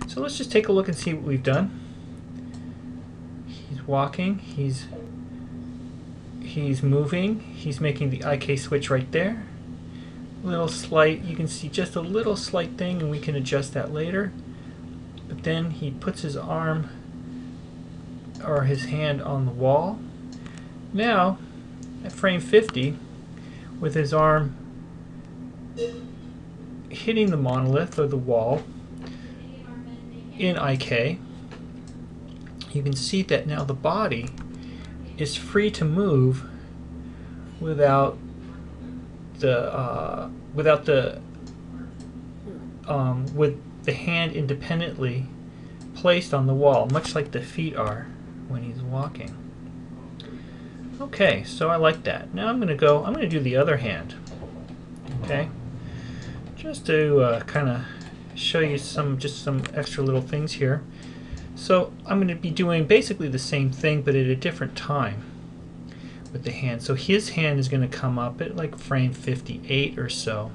So let's just take a look and see what we've done. He's walking, he's moving, he's making the IK switch right there. Little slight, you can see just a little slight thing, and we can adjust that later. But then he puts his arm or his hand on the wall. Now, at frame 50, with his arm hitting the monolith or the wall in IK, you can see that now the body is free to move without the with the hand independently placed on the wall, much like the feet are when he's walking. Okay, so I like that. Now I'm going to do the other hand. Okay, just to kind of show you some extra little things here. So I'm going to be doing basically the same thing, but at a different time with the hand. So his hand is going to come up at like frame 58 or so,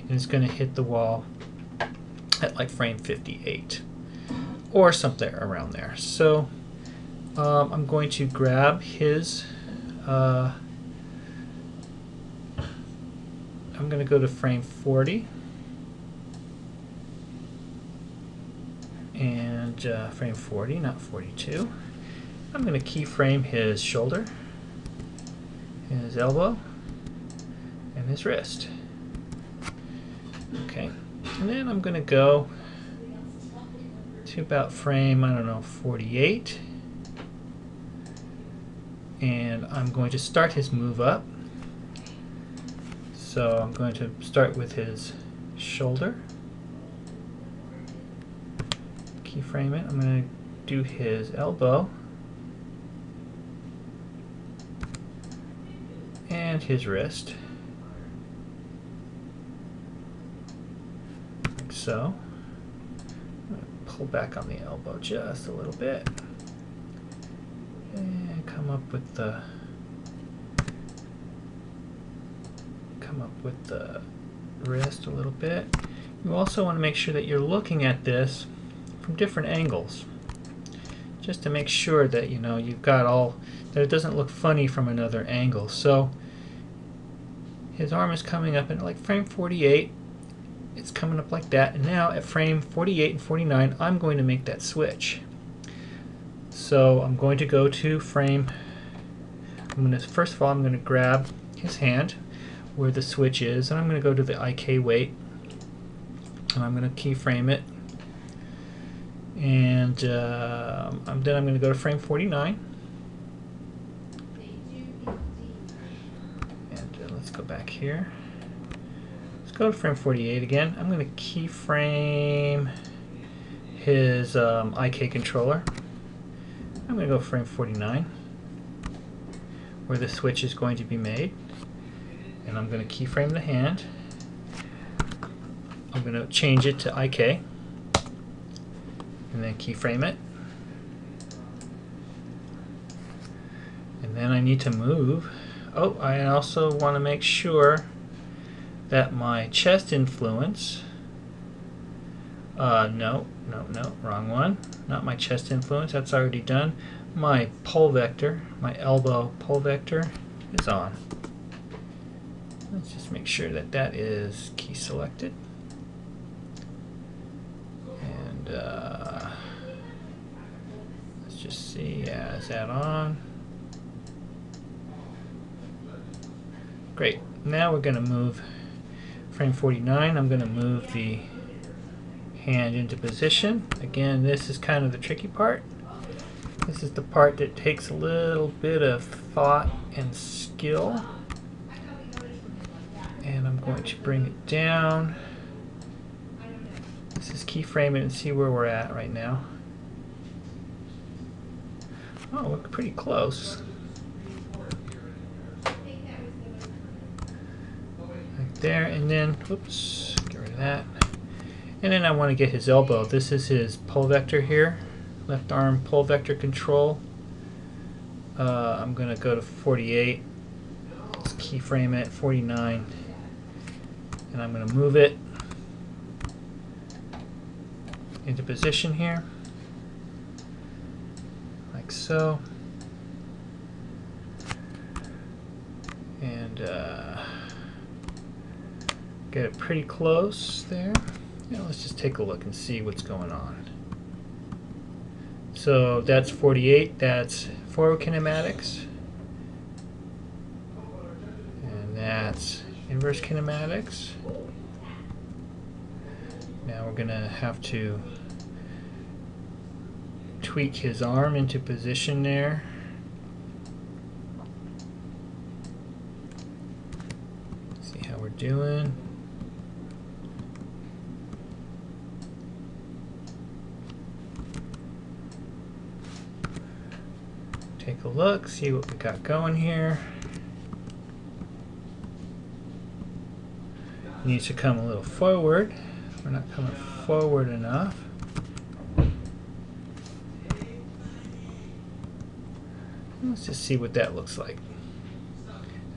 and it's going to hit the wall at like frame 58 or something around there. So I'm going to grab his I'm going to go to frame 40 and frame 40, not 42. I'm going to keyframe his shoulder, his elbow, and his wrist. Okay, and then I'm going to go to about frame, I don't know, 48, and I'm going to start his move up. So I'm going to start with his shoulder, keyframe it. I'm going to do his elbow and his wrist, like so. I'm going to pull back on the elbow just a little bit and come up with the wrist a little bit. You also want to make sure that you're looking at this from different angles, just to make sure that you've got all that it doesn't look funny from another angle. So his arm is coming up at like frame 48. It's coming up like that, and now at frame 48 and 49 I'm going to make that switch. So I'm going to go to frame, first of all I'm going to grab his hand where the switch is, and I'm going to go to the IK weight, and I'm going to keyframe it, and then I'm going to go to frame 49, and let's go back here. Let's go to frame 48 again. I'm going to keyframe his IK controller. I'm going to go frame 49, where the switch is going to be made. And I'm going to keyframe the hand. I'm going to change it to IK, and then keyframe it. And then I need to move. Oh, I also want to make sure that my chest influence, no, wrong one. Not my chest influence, that's already done. My pole vector, my elbow pole vector is on. Let's just make sure that that is key selected. And let's just see, yeah, is that on? Great. Now we're going to move frame 49. I'm going to move the hand into position. Again, this is kind of the tricky part. This is the part that takes a little bit of thought and skill. And I'm going to bring it down. This is keyframe it and see where we're at right now. Oh, we're pretty close. Like there, and then, whoops, get rid of that. And then I want to get his elbow. This is his pole vector here, left arm pole vector control. I'm going to go to 48. Let's keyframe it, 49. And I'm going to move it. into position here, like so. And get it pretty close there. Now let's just take a look and see what's going on. So that's 48, that's forward kinematics. And that's inverse kinematics. Now we're going to have to tweak his arm into position there. See how we're doing. Take a look, see what we got going here. Needs to come a little forward. We're not coming forward enough. Let's just see what that looks like.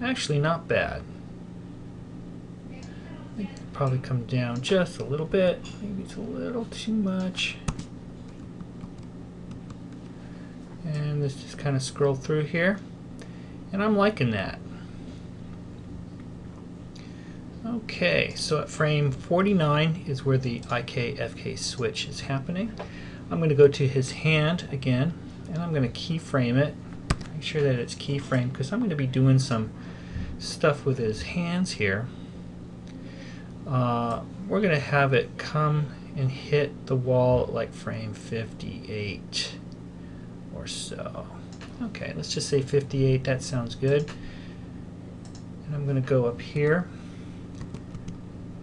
Actually, not bad. Probably come down just a little bit. Maybe it's a little too much. And let's just kind of scroll through here. And I'm liking that. Okay, so at frame 49 is where the IK switch is happening. I'm going to go to his hand again, and I'm going to keyframe it. Make sure that it's keyframed because I'm going to be doing some stuff with his hands here. We're going to have it come and hit the wall at like frame 58 or so. Okay, let's just say 58. That sounds good. And I'm going to go up here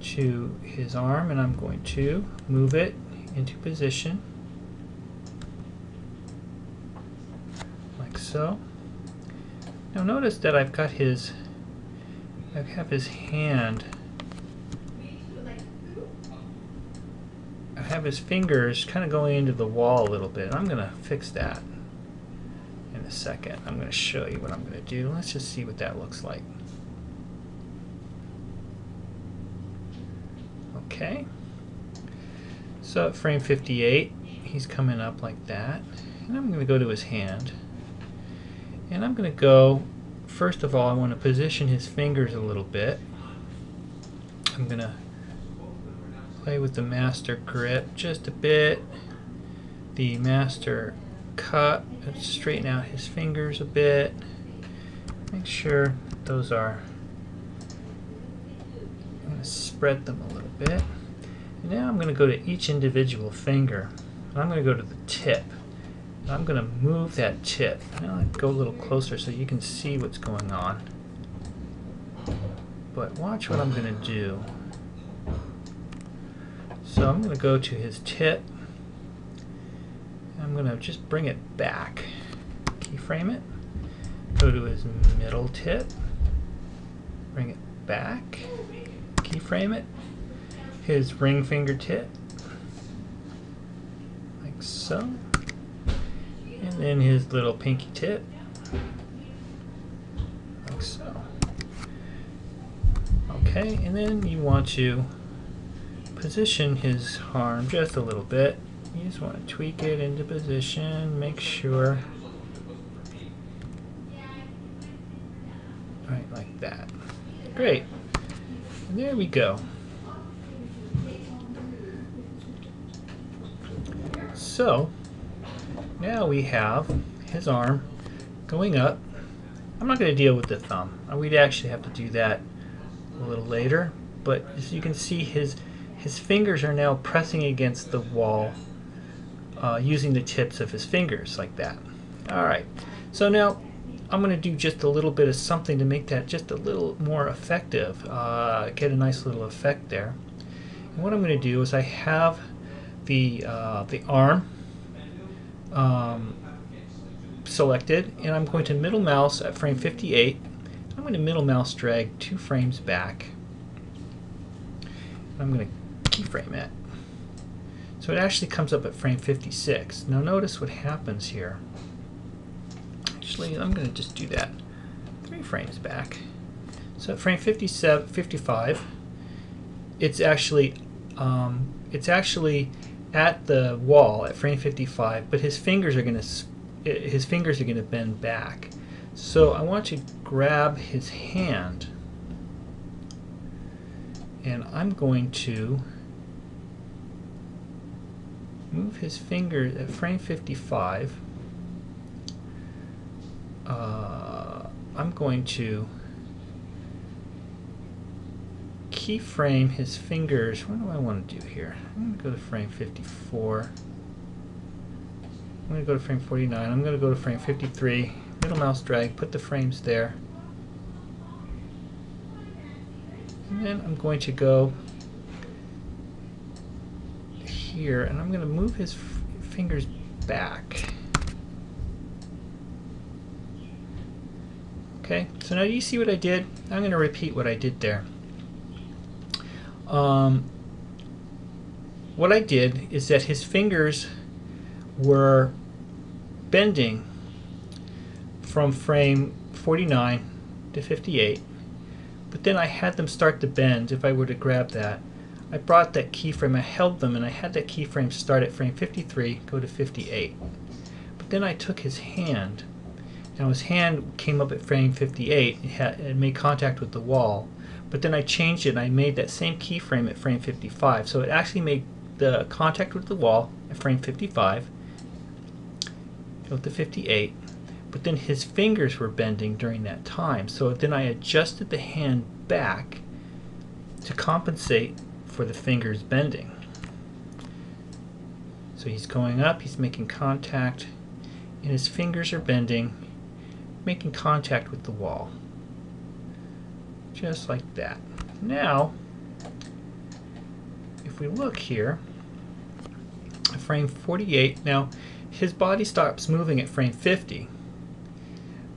to his arm, and I'm going to move it into position like so. Now notice that I've got his, I have his hand, I have his fingers kind of going into the wall a little bit. I'm going to fix that in a second. I'm going to show you what I'm going to do. Let's just see what that looks like. Okay, so at frame 58, he's coming up like that, and I'm going to go to his hand, and I'm going to go, first of all, I want to position his fingers a little bit. I'm going to play with the master grip just a bit, the master cut, let's straighten out his fingers a bit, make sure those are, I'm going to spread them a little bit. And now I'm going to go to each individual finger. And I'm going to go to the tip. And I'm going to move that tip. Now I'll go a little closer so you can see what's going on. But watch what I'm going to do. So I'm going to go to his tip. I'm going to just bring it back. Keyframe it. Go to his middle tip. Bring it back. Keyframe it. His ring fingertip, like so, and then his little pinky tip, like so. Okay, and then you want to position his arm just a little bit. You just want to tweak it into position, make sure, right, like that. Great, and there we go. So now we have his arm going up. I'm not going to deal with the thumb. We'd actually have to do that a little later. But as you can see, his fingers are now pressing against the wall using the tips of his fingers like that. Alright, so now I'm going to do just a little bit of something to make that just a little more effective. Get a nice little effect there. And what I'm going to do is I have the arm selected, and I'm going to middle mouse at frame 58. I'm going to middle mouse drag 2 frames back. I'm going to keyframe it. So it actually comes up at frame 56. Now notice what happens here. Actually, I'm going to just do that 3 frames back. So at frame 55, it's actually at the wall at frame 55, but his fingers are going to bend back. So I want to grab his hand, and I'm going to move his finger at frame 55. I'm going to keyframe his fingers. What do I want to do here? I'm going to go to frame 54. I'm going to go to frame 49. I'm going to go to frame 53. Middle mouse drag, put the frames there. And then I'm going to go here, and I'm going to move his fingers back. Okay, so now you see what I did? I'm going to repeat what I did there. What I did is that his fingers were bending from frame 49 to 58, but then I had them start to bend. If I were to grab that, I brought that keyframe, I held them, and I had that keyframe start at frame 53, go to 58. But then I took his hand. Now his hand came up at frame 58, it made contact with the wall, but then I changed it and I made that same keyframe at frame 55. So it actually made the contact with the wall at frame 55, go to 58, but then his fingers were bending during that time. So then I adjusted the hand back to compensate for the fingers bending. So he's going up, he's making contact, and his fingers are bending, making contact with the wall. Just like that. Now, if we look here, at frame 48, now his body stops moving at frame 50,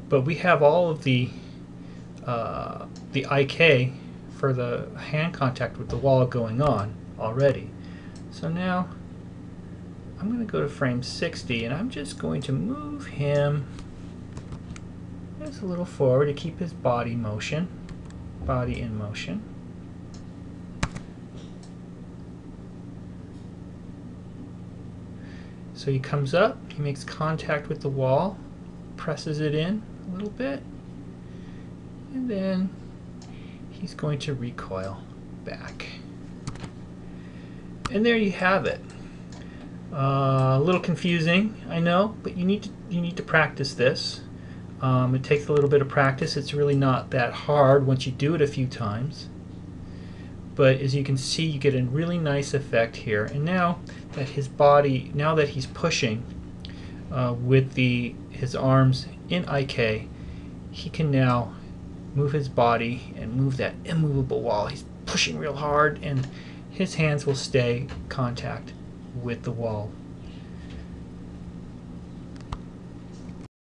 but we have all of the IK for the hand contact with the wall going on already. So now I'm going to go to frame 60, and I'm just going to move him just a little forward to keep his body in motion. So he comes up, he makes contact with the wall, presses it in a little bit, and then he's going to recoil back. And there you have it. A little confusing, I know, but you need to practice this. It takes a little bit of practice. It's really not that hard once you do it a few times. But as you can see, you get a really nice effect here. And now that his body, now that he's pushing with his arms in IK, he can now move his body and move that immovable wall. He's pushing real hard, and his hands will stay in contact with the wall